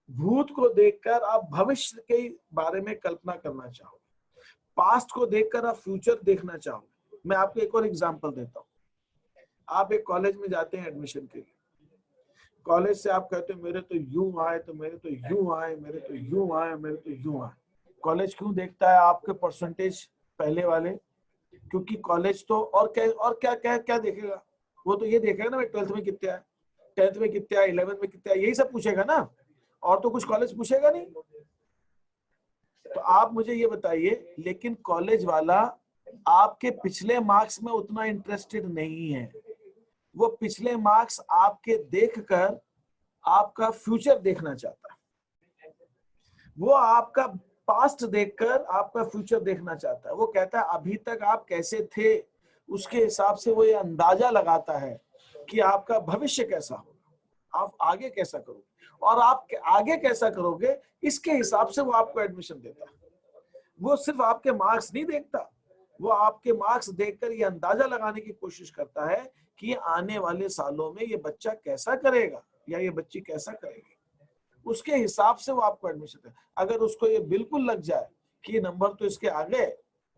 भूत को देखकर आप भविष्य के बारे में कल्पना करना चाहोगे, पास्ट को देखकर आप फ्यूचर देखना चाहोगे। मैं आपको एक और एग्जांपल देता हूँ। आप एक कॉलेज में जाते हैं एडमिशन के लिए, कॉलेज से आप कहते हैं मेरे तो यूं आए, तो मेरे तो यूं आए, मेरे तो यूं आए, मेरे तो यूं आए। कॉलेज क्यों देखता है आपके परसेंटेज पहले वाले? क्योंकि कॉलेज तो और क्या क्या क्या देखेगा? वो तो ये देखेगा ना 12th में कितने आए, 10th में कितने आए, 11th में कितने आए, यही सब पूछेगा ना, और तो कुछ कॉलेज पूछेगा नहीं। तो आप मुझे ये बताइए, लेकिन कॉलेज वाला आपके पिछले मार्क्स में उतना इंटरेस्टेड नहीं है, वो पिछले मार्क्स आपके देखकर आपका फ्यूचर देखना चाहता है, वो आपका पास्ट देखकर आपका फ्यूचर देखना चाहता है। वो कहता है अभी तक आप कैसे थे, उसके हिसाब से वो ये अंदाजा लगाता है कि आपका भविष्य कैसा होगा, आप आगे कैसा करोगे, और आप आगे कैसा करोगे इसके हिसाब से वो आपको एडमिशन देता है। वो सिर्फ आपके मार्क्स नहीं देखता, वो आपके मार्क्स देखकर ये अंदाजा लगाने की कोशिश करता है कि आने वाले सालों में ये बच्चा कैसा करेगा या ये बच्ची कैसा करेगी, उसके हिसाब से वो आपको एडमिशन दे। अगर उसको ये बिल्कुल लग जाए कि ये नंबर तो इसके आ गए,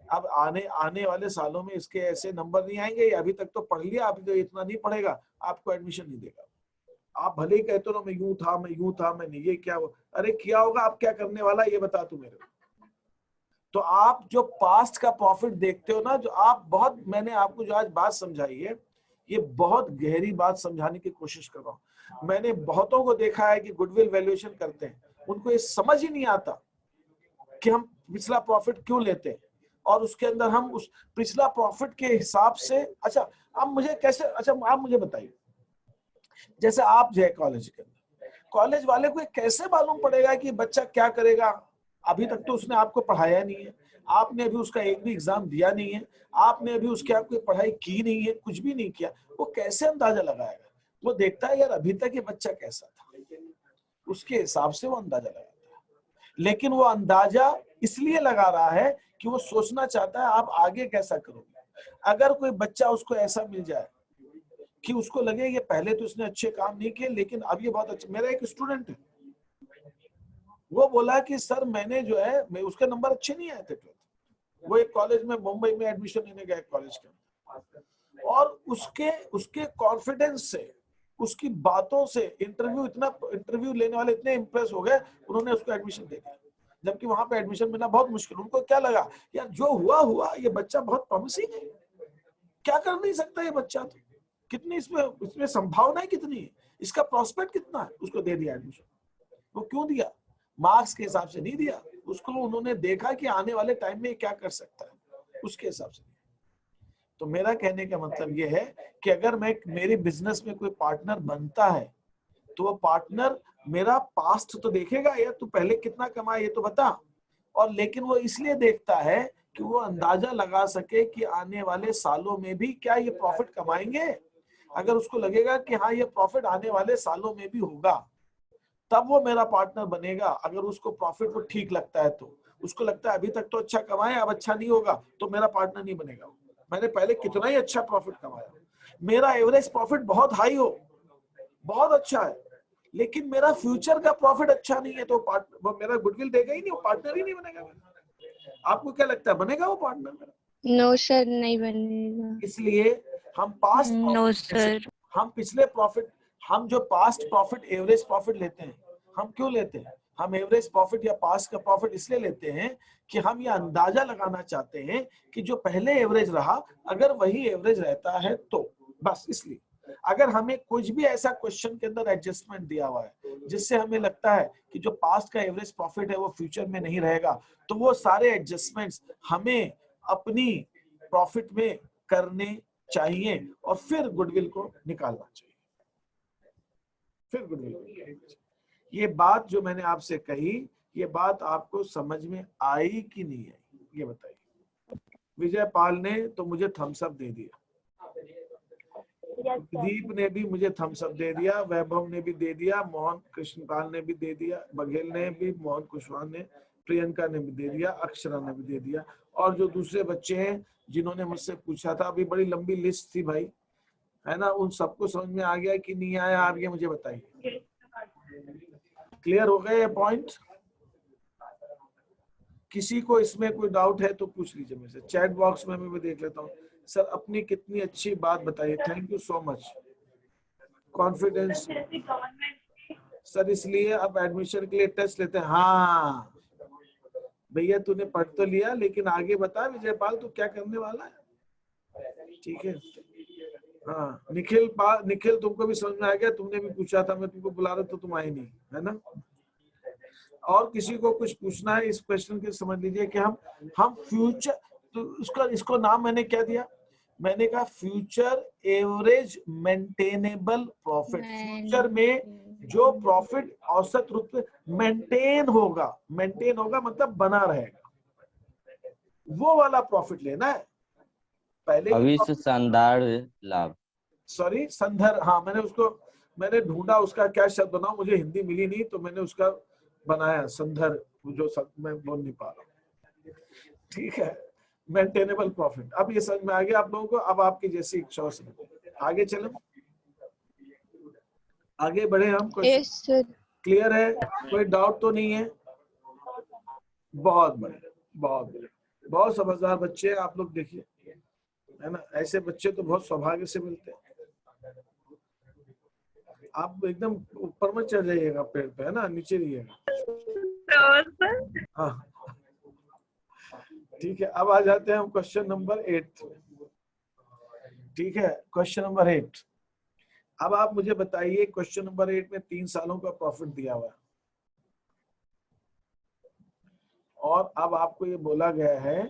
अब आने वाले सालों में इसके ऐसे नंबर नहीं आएंगे, ये अभी तक तो पढ़ लिया, अभी तो इतना नहीं पढ़ेगा, आपको एडमिशन नहीं देगा। आप भले ही कहते हो मैं यूं था, मैं यूं था, मैंने ये क्या हुआ, अरे किया होगा, आप क्या करने वाला ये बता तू मेरे को। तो आप जो पास्ट का प्रॉफिट देखते हो ना, जो आप बहुत, मैंने आपको जो आज बात समझाई है, ये बहुत गहरी बात समझाने की कोशिश कर रहा हूँ। मैंने बहुतों को देखा है कि गुडविल वैल्यूएशन करते हैं, उनको ये समझ ही नहीं आता कि हम पिछला प्रॉफिट क्यों लेते हैं, और उसके अंदर हम उस पिछला प्रॉफिट के हिसाब से, अच्छा अब मुझे कैसे, अच्छा आप मुझे बताइए, जैसे आप जो है कॉलेज के अंदर, कॉलेज वाले को कैसे मालूम पड़ेगा कि बच्चा क्या करेगा? अभी तक तो उसने आपको पढ़ाया नहीं है, आपने अभी उसका एक भी एग्जाम दिया नहीं है, आपने अभी उसकी आपकी पढ़ाई की नहीं है, कुछ भी नहीं किया, वो कैसे अंदाजा लगाएगा? वो देखता है यार अभी तक ये बच्चा कैसा था, उसके हिसाब से वो अंदाजा लगाता है। लेकिन वो अंदाजा इसलिए लगा रहा है कि वो सोचना चाहता है आप आगे कैसा करोगे। अगर कोई बच्चा उसको ऐसा मिल जाए कि उसको लगे ये पहले तो इसने अच्छे काम नहीं किए लेकिन अब ये बहुत अच्छा, मेरा एक स्टूडेंट है, वो बोला कि सर मैंने जो है, मैं उसके नंबर अच्छे नहीं आए थे, वो एक कॉलेज में मुंबई में एडमिशन लेने गया कॉलेज के, और उसके कॉन्फिडेंस से, उसकी बातों से इंटरव्यू लेने वाले इतने इंप्रेस हो गए, उन्होंने उसको एडमिशन दे दिया। जबकि वहां पे एडमिशन मिलना बहुत मुश्किल। उनको क्या लगा, यार जो हुआ ये बच्चा बहुत प्रॉमिसिंग है, क्या कर नहीं सकता ये बच्चा, तो कितनी इसमें संभावना है कितनी है, इसका प्रोस्पेक्ट कितना है, उसको दे दिया एडमिशन। वो क्यों दिया? मार्क्स के हिसाब से नहीं दिया, उसको उन्होंने देखा कि आने वाले टाइम में क्या कर सकता है, उसके हिसाब से। तो मेरा कहने का मतलब ये है कि अगर मेरी बिजनेस में कोई पार्टनर बनता है तो वो पार्टनर मेरा पास्ट तो देखेगा, यार तू पहले कितना कमाया ये तो बता, और लेकिन वो इसलिए देखता है कि वो अंदाजा लगा सके कि आने वाले सालों में भी क्या ये प्रॉफिट कमाएंगे। अगर उसको लगेगा कि हाँ ये प्रॉफिट आने वाले सालों में भी होगा, तब वो मेरा पार्टनर बनेगा। अगर उसको प्रॉफिट वो ठीक लगता है, तो उसको लगता है अभी तक तो अच्छा कमाए, अब अच्छा नहीं होगा, तो मेरा पार्टनर नहीं बनेगा। मैंने पहले कितना ही अच्छा प्रॉफिट कमाया, मेरा एवरेज प्रॉफिट बहुत हाई हो, बहुत अच्छा है, लेकिन मेरा फ्यूचर का प्रॉफिट अच्छा नहीं है, तो वो मेरा गुडविल देगा ही नहीं, वो पार्टनर ही नहीं बनेगा मेरा। आपको क्या लगता है, बनेगा वो पार्टनर मेरा? नो सर, नहीं बनेगा। इसलिए हम पास्ट नो सर। हम पिछले प्रॉफिट, हम जो पास्ट प्रॉफिट एवरेज प्रॉफिट लेते हैं, हम क्यों लेते हैं? हम एवरेज प्रॉफिट या पास्ट का प्रॉफिट इसलिए लेते हैं कि हम ये अंदाजा लगाना चाहते हैं कि जो पहले एवरेज रहा अगर वही एवरेज रहता है तो, बस इसलिए। अगर हमें कुछ भी ऐसा क्वेश्चन के अंदर एडजस्टमेंट दिया हुआ है जिससे हमें लगता है कि जो पास्ट का एवरेज प्रॉफिट है वो फ्यूचर में नहीं रहेगा, तो वो सारे एडजस्टमेंट्स हमें अपनी प्रॉफिट में करने चाहिए और फिर गुडविल को निकालना चाहिए, फिर गुडविल को निकालना चाहिए। ये बात जो मैंने आपसे कही, ये बात आपको समझ में आई कि नहीं आई, ये बताइए। विजय पाल ने तो मुझे थम्स अप दे दिया, दीप ने भी मुझे थम्स अप दे दिया, वैभव ने भी दे दिया, मोहन कृष्णपाल ने भी दे दिया, बघेल ने भी, मोहन कुशवाहा ने, प्रियंका ने भी दे दिया, अक्षरा ने भी दे दिया। और जो दूसरे बच्चे हैं जिन्होंने मुझसे पूछा था, अभी बड़ी लंबी लिस्ट थी भाई, है ना, उन सबको समझ में आ गया कि नहीं आया, आप ये मुझे बताइए। क्लियर हो गए ये पॉइंट? किसी को इसमें कोई डाउट है तो पूछ लीजिए मेरे से, चैट बॉक्स में मैं भी देख लेता हूँ। सर अपनी कितनी अच्छी बात बताइए, thank you so much, confidence. Sir इसलिए अब एडमिशन के लिए टेस्ट लेते हैं। हाँ भैया तूने पढ़ तो लिया, लेकिन आगे बता विजयपाल तू क्या करने वाला है, ठीक है? हाँ निखिल तुमको भी समझ में आ गया, तुमने भी पूछा था, मैं तुमको बुला रहा तो तुम आए नहीं, है ना? और किसी को कुछ पूछना है इस क्वेश्चन के, समझ लीजिए कि हम फ्यूचर, तो इसको नाम मैंने क्या दिया, मैंने कहा future average maintainable profit. Future में जो प्रॉफिट औसत रूप से मेंटेन होगा मतलब बना रहेगा, वो वाला प्रॉफिट लेना है। पहले भविष्य शानदार लाभ, सॉरी संदर्भ, हाँ मैंने ढूंढा उसका क्या शब्द बनाऊं, मुझे हिंदी मिली नहीं तो मैंने उसका बनाया संदर्भ, जो मैं बोल नहीं पा रहा हूँ, ठीक है? Maintainable profit. अब ये समझ में आ गया आप लोगों को? अब आपकी जैसी इच्छा से आगे चलें, आगे बढ़े हम। Yes sir. क्लियर है? कोई डाउट तो नहीं है? बहुत बढ़िया, बहुत समझदार बच्चे आप लोग, देखिए, है ना, ऐसे बच्चे तो बहुत सौभाग्य से मिलते हैं। आप एकदम ऊपर मत चढ़ जाइएगा पेड़ पे, है ना, नीचे रहिएगा। हाँ ठीक है, अब आ जाते हैं हम क्वेश्चन नंबर 8। ठीक है, क्वेश्चन नंबर 8। अब आप मुझे बताइए, क्वेश्चन नंबर 8 में 3 सालों का प्रॉफिट दिया हुआ है और अब आपको ये बोला गया है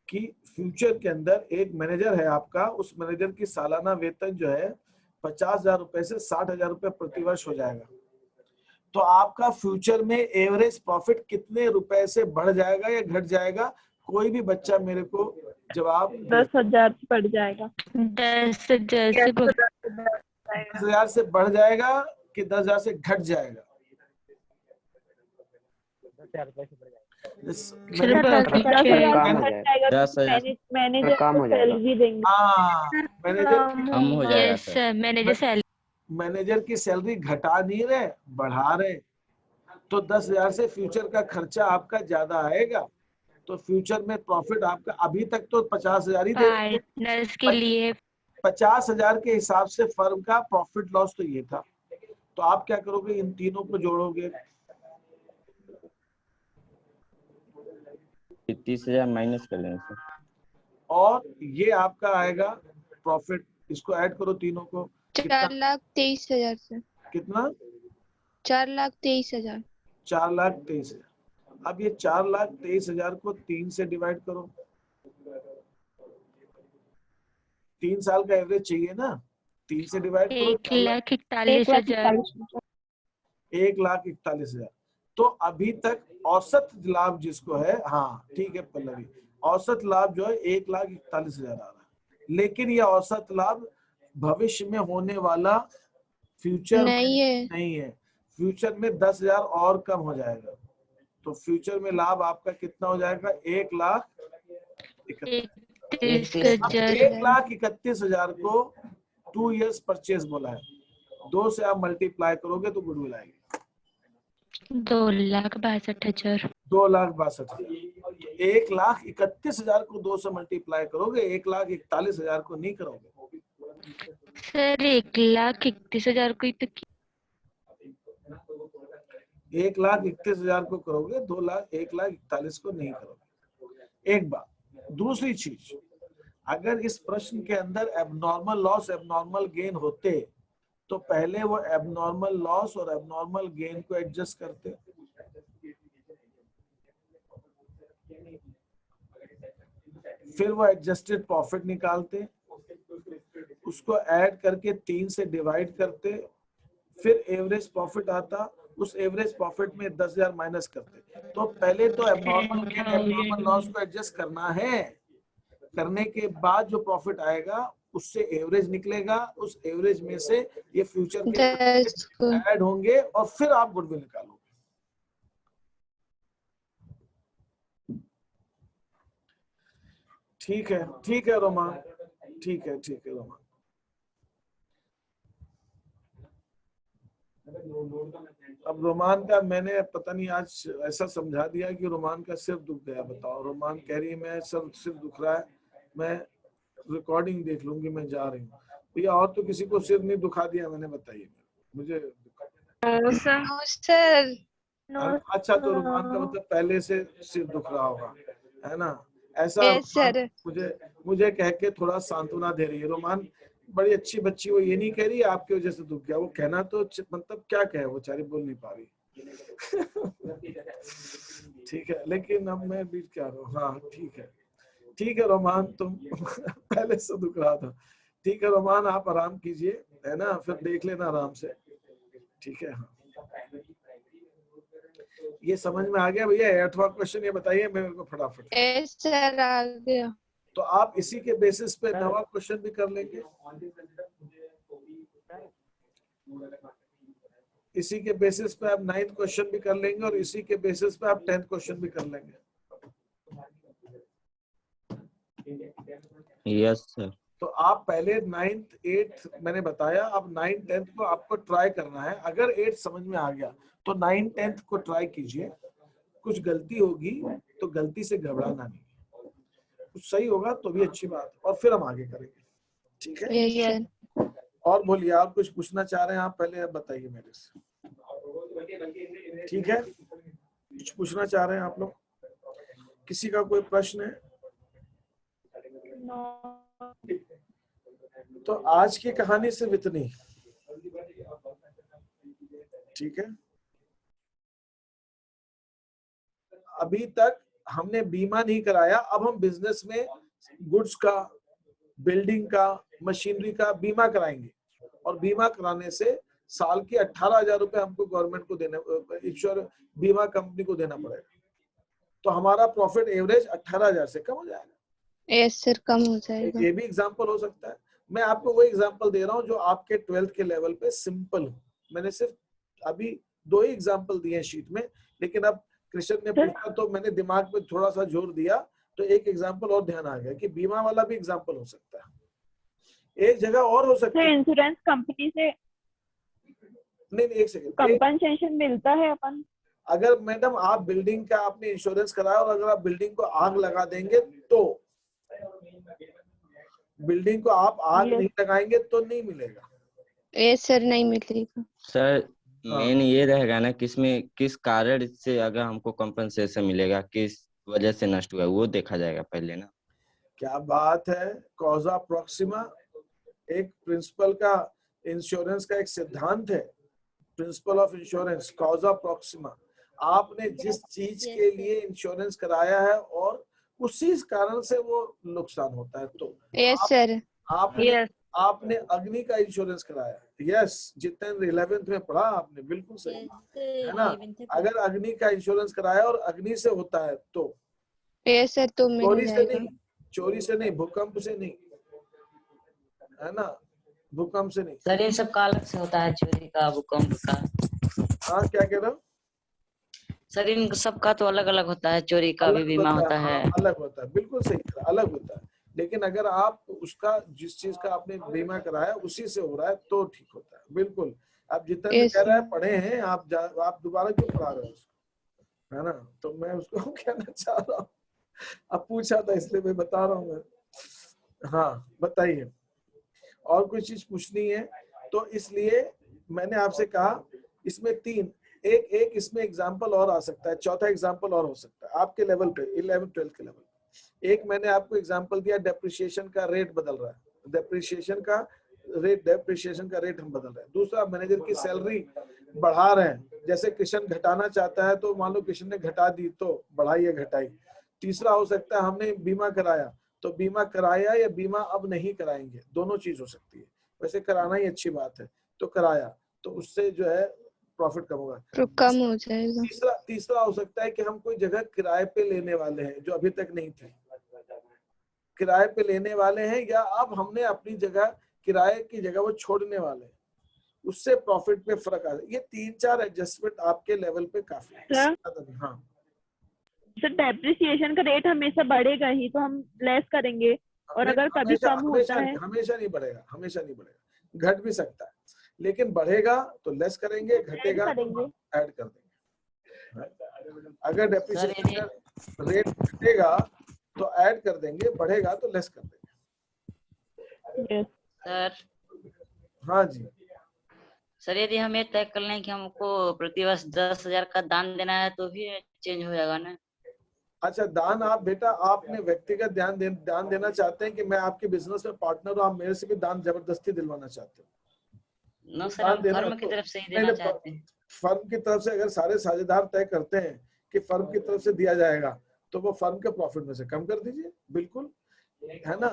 कि फ्यूचर के अंदर एक मैनेजर है आपका, उस मैनेजर की सालाना वेतन जो है 50,000 रुपए से 60,000 रुपए प्रतिवर्ष हो जाएगा। तो आपका फ्यूचर में एवरेज प्रॉफिट कितने रुपए से बढ़ जाएगा या घट जाएगा? कोई भी बच्चा मेरे को जवाब। 10,000 बढ़ जाएगा। 10,000 से बढ़ जाएगा कि 10,000 से घट जाएगा? 10,000 मैनेजर की सैलरी घटा नहीं रहे, बढ़ा रहे, तो 10,000 से फ्यूचर का खर्चा आपका ज्यादा आएगा। तो फ्यूचर में प्रॉफिट आपका अभी तक तो 50,000 ही पार्टनर्स के लिए 50,000 के हिसाब से फर्म का प्रॉफिट लॉस तो ये था। तो आप क्या करोगे, इन तीनों को जोड़ोगे, 30,000 माइनस कर लेंगे सर। और ये आपका आएगा प्रॉफिट, इसको ऐड करो तीनों को, कितना 4,23,000 सर, कितना 4,23,000। 4,23,000। अब ये 4,23,000 को 3 से डिवाइड करो, 3 साल का एवरेज चाहिए ना, 3 से डिवाइड करो 1,41,000। 1,41,000। तो अभी तक औसत लाभ जिसको है, हाँ ठीक है पल्लवी, औसत लाभ जो है 1,41,000 आ रहा है, लेकिन ये औसत लाभ भविष्य में होने वाला फ्यूचर नहीं है। नहीं है। फ्यूचर में 10,000 और कम हो जाएगा, तो फ्यूचर में लाभ आपका कितना हो जाएगा, 1,31,000 को 2 इयर्स परचेज बोला है, 2 से आप मल्टीप्लाई करोगे तो गुडविल आएगी 2,62,000। 2,62,000। 1,31,000 को 2 से मल्टीप्लाई करोगे, 1,41,000 को नहीं करोगे। सर 1,31,000 को ही तो 1,31,000 को करोगे, 1,41,000 को नहीं करोगे। एक बात। दूसरी चीज, अगर इस प्रश्न के अंदर एबनॉर्मल लॉस एबनॉर्मल गेन होते तो पहले वो एबनॉर्मल लॉस और एबनॉर्मल गेन को एडजस्ट करते, फिर वो एडजस्टेड प्रॉफिट निकालते, उसको ऐड करके 3 से डिवाइड करते, फिर एवरेज प्रॉफिट आता, उस एवरेज प्रॉफिट में 10,000 माइनस करते। तो पहले तो एबनॉर्मल गेन एबनॉर्मल लॉस को एडजस्ट करना है, करने के बाद जो प्रॉफिट आएगा उससे एवरेज निकलेगा, उस एवरेज में से ये फ्यूचर के ऐड होंगे और फिर आप गुडविल निकालोगे। ठीक है रोमान, ठीक है रोमान। अब रोमान का मैंने पता नहीं आज ऐसा समझा दिया कि रोमान का सिर दुख गया। बताओ, रोमान कह रही है मैं सिर दुख रहा है, मैं रिकॉर्डिंग देख लूंगी, मैं जा रही हूँ। भैया और तो किसी को सिर नहीं दुखा दिया मैंने, बताइए मुझे। सर अच्छा, तो रोमान का मतलब पहले से सिर दुख रहा होगा, है ना? ऐसा सर मुझे कह के थोड़ा सांत्वना दे रही है। रोमान बड़ी अच्छी बच्ची, वो ये नहीं कह रही आपकी वजह से दुख गया, वो कहना तो मतलब क्या कहे, वो बेचारी बोल नहीं पा रही। ठीक है, लेकिन अब मैं बीच क्या रहा हूँ। हाँ ठीक है रोमान, तुम पहले से दुख रहा था। ठीक है रोमान, आप आराम कीजिए, है ना, फिर देख लेना आराम से। ठीक है, हाँ ये समझ में आ गया भैया? 8वां क्वेश्चन ये बताइए मेरे को फटाफट। सर आ गया। तो आप इसी के बेसिस पे 9वां क्वेश्चन भी कर लेंगे, इसी के बेसिस पे आप 9th क्वेश्चन भी कर लेंगे और इसी के बेसिस पे आप 10th क्वेश्चन भी कर लेंगे। Yes sir. तो आप पहले 9th 8th मैंने बताया, अब 9th 10th को आपको ट्राई करना है। अगर 8th समझ में आ गया तो 9th 10th को ट्राई कीजिए। कुछ गलती होगी तो गलती से घबराना नहीं, कुछ सही होगा तो भी अच्छी बात, और फिर हम आगे करेंगे। ठीक है? सर और बोलिए, आप कुछ पूछना चाह रहे हैं? आप पहले बताइए मेरे से। ठीक है, कुछ पूछना चाह रहे हैं आप लोग? किसी का कोई प्रश्न है? तो आज की कहानी सिर्फ इतनी। ठीक है, अभी तक हमने बीमा नहीं कराया, अब हम बिजनेस में गुड्स का, बिल्डिंग का, मशीनरी का बीमा कराएंगे, और बीमा कराने से साल के 18,000 रुपए हमको गवर्नमेंट को देना, इंश्योर बीमा कंपनी को देना पड़ेगा। तो हमारा प्रॉफिट एवरेज 18,000 से कम हो जाएगा। यस सर, कम हो जाएगा। ये भी एग्जांपल हो सकता है। मैं आपको वो एग्जांपल दे रहा हूँ जो आपके 12th के लेवल पे सिंपल हो। मैंने सिर्फ अभी 2 ही एग्जांपल दिए शीट में, लेकिन अब कृष्ण ने पूछा तो मैंने दिमाग पे थोड़ा सा जोर दिया, तो एक एग्जांपल और ध्यान आ गया कि बीमा वाला भी एग्जांपल हो सकता है। एक जगह और हो सकता है, इंश्योरेंस कंपनी से नहीं एक सेकंड, कंपनसेशन मिलता है अपन। अगर मैडम आप बिल्डिंग का आपने इंश्योरेंस कराया और अगर आप बिल्डिंग को आग लगा देंगे तो, बिल्डिंग को आप आग नहीं लगाएंगे तो नहीं मिलेगा। यस सर, नहीं मिलेगा सर। मेन ये रहेगा ना किसमें किस कारण से अगर हमको कंपनसेशन मिलेगा, किस वजह से नष्ट हुआ, वो देखा जाएगा पहले ना। क्या बात है, कॉजा प्रॉक्सिमा एक प्रिंसिपल का, इंश्योरेंस का एक सिद्धांत है, प्रिंसिपल ऑफ इंश्योरेंस, कॉजा प्रॉक्सिमा। आपने जिस चीज के लिए इंश्योरेंस कराया है और उसी कारण से वो नुकसान होता है, तो यस सर। आपने यस आपने अग्नि का इंश्योरेंस कराया। यस, जितेंद्र 11th में पढ़ा आपने, बिल्कुल सही है ना। अगर अग्नि का इंश्योरेंस कराया और अग्नि से होता है तो यस सर, तो मिल चोरी से जाएगा। नहीं, चोरी से नहीं, भूकंप से नहीं, है ना, भूकंप से नहीं। सर इन सब का अलग से होता है, चोरी का, भूकंप का। हाँ, क्या कह रहा हूँ? सर इन सब का तो अलग अलग होता है, चोरी का भी अलग बीमा होता है। हाँ, अलग होता है, बिल्कुल सही कह रहा, अलग होता है। लेकिन अगर आप उसका, जिस चीज का आपने बीमा कराया उसी से हो रहा है तो ठीक होता है, बिल्कुल। आप जितेंद्र Yes, कह रहा है sir. पढ़े हैं आप दोबारा क्यों पढ़ा रहे हो उसको, है ना। तो मैं उसको कहना चाह रहा हूँ, अब पूछा था इसलिए मैं बता रहा हूँ मैं। हाँ बताइए, और कोई चीज पूछनी है तो, इसलिए मैंने आपसे कहा इसमें तीन, एक इसमें एग्जाम्पल और आ सकता है, चौथा एग्जाम्पल और हो सकता है आपके लेवल पे, 11th-12th के लेवल। एक मैंने आपको एग्जाम्पल दिया, डेप्रिसिएशन का रेट बदल रहा है, डेप्रिसिएशन का रेट हम बदल रहे हैं। दूसरा, मैनेजर की सैलरी बढ़ा रहे हैं, जैसे कृष्ण घटाना चाहता है तो मान लो कृष्ण ने घटा दी तो बढ़ाई या घटाई। तीसरा हो सकता है हमने बीमा कराया तो बीमा कराया या बीमा अब नहीं कराएंगे, दोनों चीज हो सकती है। वैसे कराना ही अच्छी बात है, तो कराया तो उससे जो है प्रॉफिट कम होगा, तो कम हो जाएगा। तीसरा हो सकता है कि हम कोई जगह किराए पे लेने वाले हैं जो अभी तक नहीं थी, किराए पे लेने वाले हैं, या अब हमने अपनी जगह किराए की जगह वो छोड़ने वाले हैं, उससे प्रॉफिट पे फर्क आ जाए। ये 3-4 एडजस्टमेंट आपके लेवल पे काफी है। हाँ सर, डेप्रिसिएशन का रेट हमेशा बढ़ेगा ही तो हम लेस करेंगे, और अगर कभी कम होता है हमेशा नहीं बढ़ेगा, हमेशा नहीं बढ़ेगा, घट भी सकता है, लेकिन बढ़ेगा तो लेस करेंगे, घटेगा तो ऐड कर देंगे। अगर डेप्रिसिएशन का रेट घटेगा तो ऐड कर देंगे, बढ़ेगा तो लेस कर देंगे। सर हाँ जी सर, यदि हम ये तय कर लें कि हमको प्रतिवर्ष 10,000 का दान देना है तो भी चेंज हो जाएगा ना? अच्छा, दान आप बेटा आपने व्यक्तिगत दान देना चाहते हैं कि मैं आपके बिजनेस में पार्टनर हूँ, आप मेरे से भी दान जबरदस्ती दिलवाना चाहते हो? नो सर, हम फर्म की तरफ से ही देना चाहते हैं। फर्म की तरफ से अगर सारे साझेदार तय करते हैं कि फर्म की तरफ से दिया जाएगा तो वो फर्म के प्रॉफिट में से कम कर दीजिए, बिल्कुल, है ना।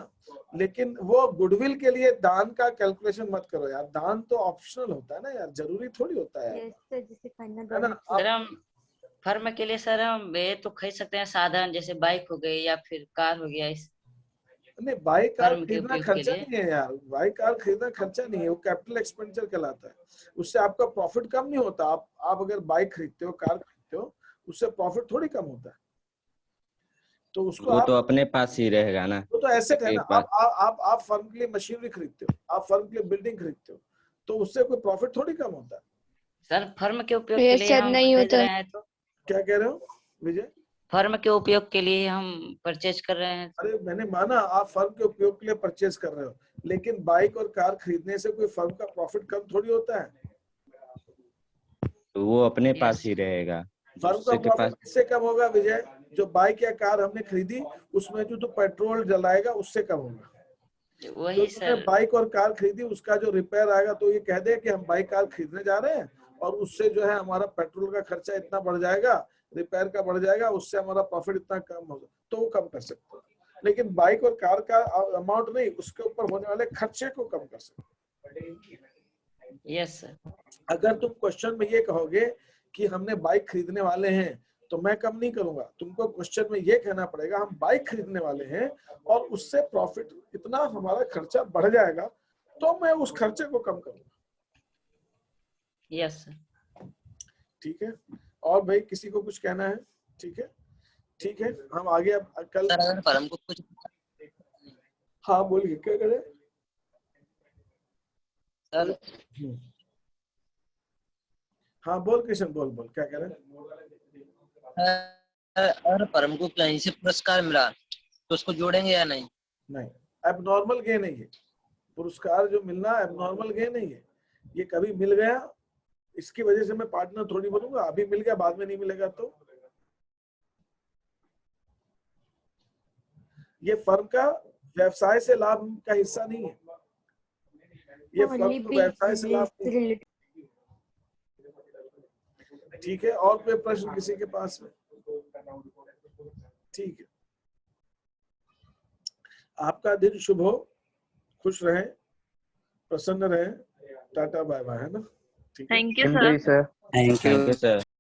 लेकिन वो गुडविल के लिए दान का कैलकुलेशन मत करो यार, दान तो ऑप्शनल होता है ना यार, जरूरी थोड़ी होता है, है ना। सर हम फर्म के लिए सर हम ये तो खरीद सकते हैं साधन, जैसे बाइक हो गई या फिर कार हो गया। इस नहीं, बाइक कार फर्म के खरीदना उपयोग के खर्चा लिए। नहीं है यार, बाइक कार खरीदना खर्चा नहीं है, वो कैपिटल एक्सपेंडिचर कहलाता है, उससे आपका प्रॉफिट कम नहीं होता। आप अगर बाइक खरीदते हो, कार खरीदते हो, उससे प्रॉफिट थोड़ी कम होता है, तो उसको वो आप, तो अपने पास ही रहेगा ना, वो तो एसेट है ना। पास। आप फर्म के लिए मशीनरी खरीदते हो, आप फर्म के लिए बिल्डिंग खरीदते हो, तो उससे कोई प्रॉफिट थोड़ी कम होता है। सर फर्म के उपयोग के लिए सर हम नहीं खरीद होता। रहे हैं तो क्या कह रहे हो विजय? फर्म के उपयोग के लिए हम परचेज कर रहे हैं। अरे मैंने माना आप फर्म के उपयोग के लिए परचेज कर रहे हो, लेकिन बाइक और कार खरीदने से कोई फर्म का प्रॉफिट कम थोड़ी होता है। तो वो अपने पास ही रहेगा। फर्म का प्रॉफिट किससे कम होगा विजय? जो बाइक या कार हमने खरीदी उसमें जो पेट्रोल जलाएगा उससे कम होगा। वही तो सर, बाइक और कार खरीदी, उसका जो रिपेयर आएगा तो ये कह दे कि हम बाइक कार खरीदने जा रहे हैं और उससे जो है हमारा पेट्रोल का खर्चा इतना बढ़ जाएगा, रिपेयर का बढ़ जाएगा, उससे हमारा प्रॉफिट इतना कम होगा, तो वो कम कर सकते हो। लेकिन बाइक और कार का अमाउंट नहीं, उसके ऊपर होने वाले खर्चे को कम कर सकते हो। Yes sir. अगर तुम क्वेश्चन में ये कहोगे कि हमने बाइक खरीदने वाले हैं तो मैं कम नहीं करूंगा, तुमको क्वेश्चन में ये कहना पड़ेगा हम बाइक खरीदने वाले हैं और उससे प्रॉफिट इतना हमारा खर्चा बढ़ जाएगा तो मैं उस खर्चे को कम करूंगा। Yes sir. ठीक है, और भाई किसी को कुछ कहना है? ठीक है, ठीक है, हम आगे अब कल। सर अगर फर्म को कुछ, हाँ बोलिए, क्या करें सर? हाँ बोल कृष्ण, बोल क्या कह रहे हैं? अगर फर्म को कहीं से पुरस्कार मिला तो उसको जोड़ेंगे या नहीं? नहीं, एबनॉर्मल गेन है ये, पुरस्कार जो मिलना एबनॉर्मल गेन नहीं है। ये कभी मिल गया इसकी वजह से मैं पार्टनर थोड़ी बनूंगा, अभी मिल गया बाद में नहीं मिलेगा तो ये फर्म का व्यवसाय से लाभ का हिस्सा नहीं है, ये फर्म को व्यवसाय से लाभ नहीं है। ठीक है, और कोई प्रश्न किसी के पास में? ठीक है, आपका दिन शुभ हो, खुश रहें, प्रसन्न रहें, टाटा बाय बाय, है ना? ठीक है, thank you sir. Thank you sir.